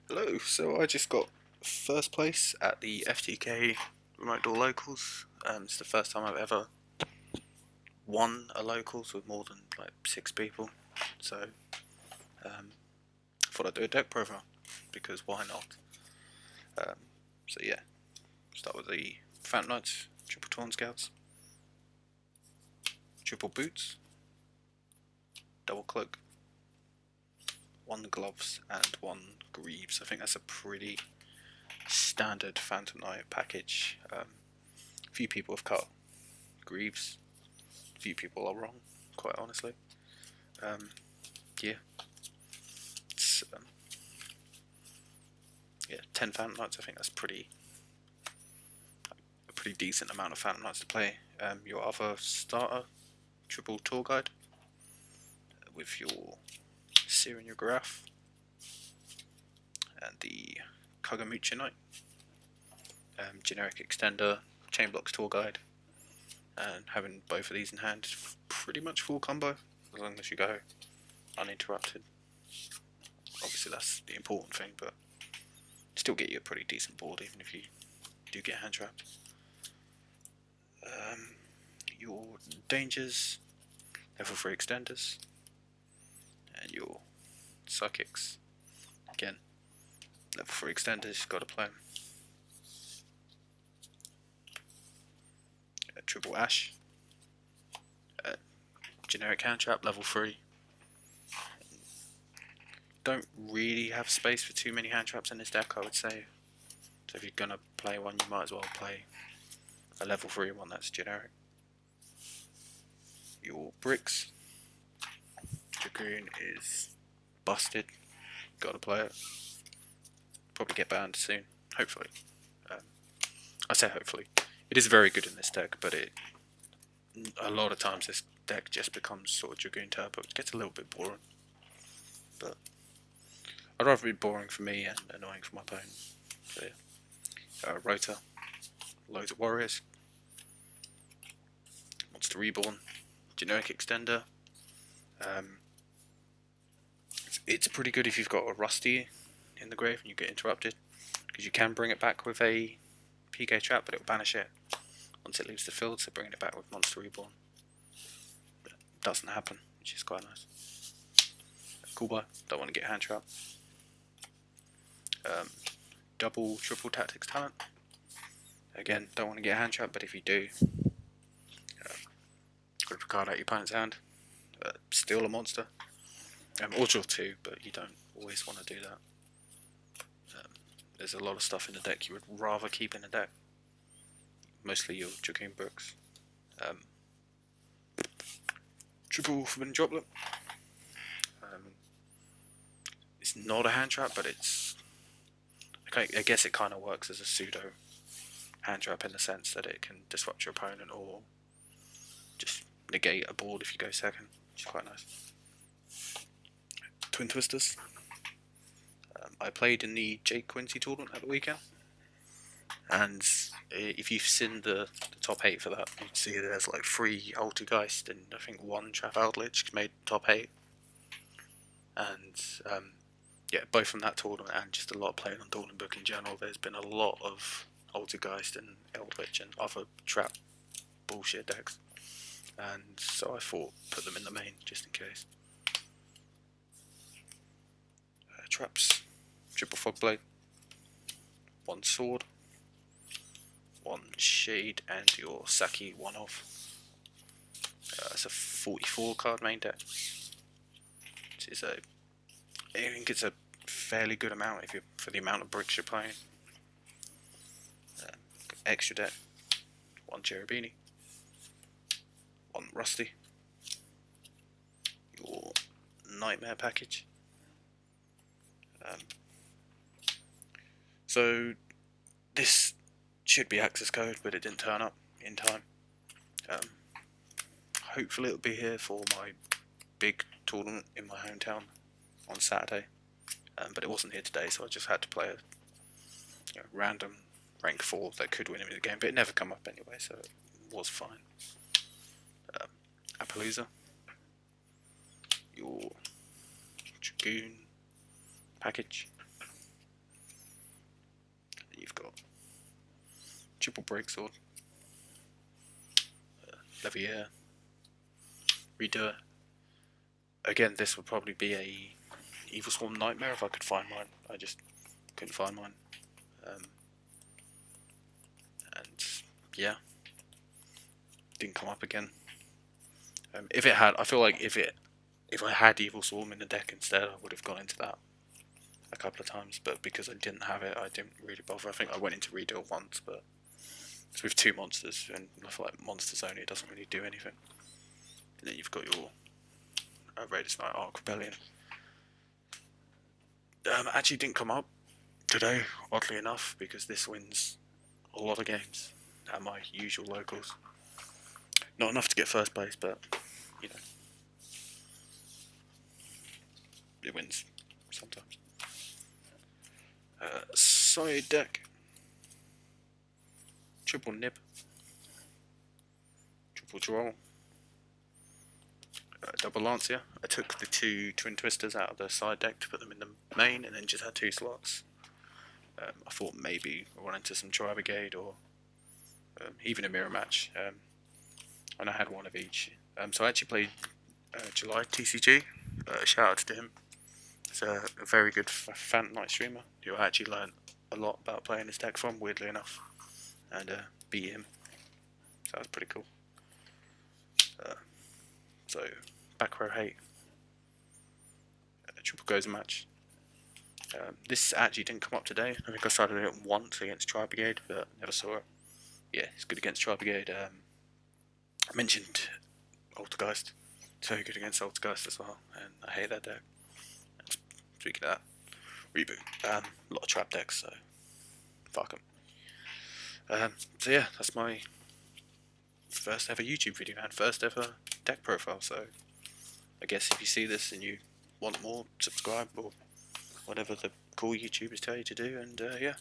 Hello, so I just got first place at the FTK Remote Door Locals. It's the first time I've ever won a locals with more than like 6 people. So I thought I'd do a deck profile because why not? Um, so yeah, start with the Phantom Knights, triple Torn Scouts, triple Boots, double Cloak, one Gloves, and one Greaves. I think that's a pretty standard Phantom Knight package. Few people have cut Greaves. Few people are wrong, quite honestly. Um, yeah, it's 10 Phantom Knights. I think that's a pretty decent amount of Phantom Knights to play. Your other starter, triple Tour Guide, with your Seer and your Graph, and the Kagamucha Knight, generic extender, Chain Blocks Tour Guide, and having both of these in hand is pretty much full combo as long as you go uninterrupted. Obviously that's the important thing, but still get you a pretty decent board even if you do get hand trapped. Your dangers, level 3 extenders, and your psychics, again, level 3 extenders, got to play them. Triple Ash, generic hand trap, level 3. Don't really have space for too many hand traps in this deck, I would say. So if you're going to play one, you might as well play a level 3 one that's generic. Your bricks, Dragoon is busted, gotta play it. Probably get banned soon, hopefully. I say hopefully. It is very good in this deck, but a lot of times this deck just becomes sort of Dragoon Turbo. It gets a little bit boring. But I'd rather be boring for me and annoying for my opponent. So yeah. Rotor, loads of warriors, Monster Reborn, generic extender. It's pretty good if you've got a Rusty in the grave and you get interrupted, because you can bring it back with a PK trap, but it'll banish it once it leaves the field, so bringing it back with Monster Reborn doesn't happen, which is quite nice. Cool buy, don't want to get hand trapped. Double, triple tactics talent. Again, don't want to get hand trapped, but if you do, grip a card out your opponent's hand, steal a monster, or draw 2, but you don't always want to do that. There's a lot of stuff in the deck you would rather keep in the deck, mostly your Dragoon books. Triple Forbidden Droplet. It's not a hand trap, but I guess it kind of works as a pseudo hand trap in the sense that it can disrupt your opponent or just negate a board if you go second, which is quite nice. Twin Twisters. I played in the Jake Quincy tournament at the weekend, and if you've seen the top 8 for that, you'd see there's like 3 Altergeist and I think 1 Trafaldlich made top 8. And yeah, both from that tournament and just a lot of playing on Dueling Book in general, there's been a lot of Altergeist and Eldritch and other trap bullshit decks, and so I thought put them in the main just in case. Traps, triple Fogblade, 1 sword, 1 shade, and your Saki 1 off. It's a 44 card main deck, which is I think it's a fairly good amount if you're for the amount of bricks you're playing. Extra deck, 1 Cherubini, 1 Rusty, your Nightmare package. So this should be access code, but it didn't turn up in time. Hopefully it'll be here for my big tournament in my hometown on Saturday, but it wasn't here today, so I just had to play a random rank 4 that could win me the game, but it never come up anyway, so it was fine. Appaloosa, your Dragoon package, triple break sword. Levier. Redo it. Again, this would probably be a Evil Swarm Nightmare if I could find mine. I just couldn't find mine. And yeah, didn't come up again. If it had, I feel like if I had Evil Swarm in the deck instead, I would have gone into that a couple of times. But because I didn't have it, I didn't really bother. I think I went into redo it once, but it's with 2 monsters, and I feel like monsters only, it doesn't really do anything. And then you've got your Raiders Night Arc Rebellion. Actually didn't come up today, oddly enough, because this wins a lot of games at my usual locals. Not enough to get first place, but you know, it wins sometimes. Side deck. Triple nib. Triple draw. Double Lancia. I took the 2 Twin Twisters out of the side deck to put them in the main, and then just had 2 slots. I thought maybe I run into some Tri-Brigade or even a mirror match, and I had one of each. So I actually played July TCG. Shout out to him. He's a very good fan night streamer who I actually learned a lot about playing this deck from, weirdly enough, and beat him. So that was pretty cool. So back row hate. Triple Gozer match. This actually didn't come up today. I think I started it once against Tri-Brigade, but never saw it. Yeah, it's good against Tri-Brigade. I mentioned Altergeist. It's very good against Altergeist as well, and I hate that deck. And speaking of that, reboot. A lot of trap decks, so fuck them. So yeah, that's my first ever YouTube video and first ever deck profile. So I guess if you see this and you want more, subscribe or whatever the cool YouTubers tell you to do. And yeah,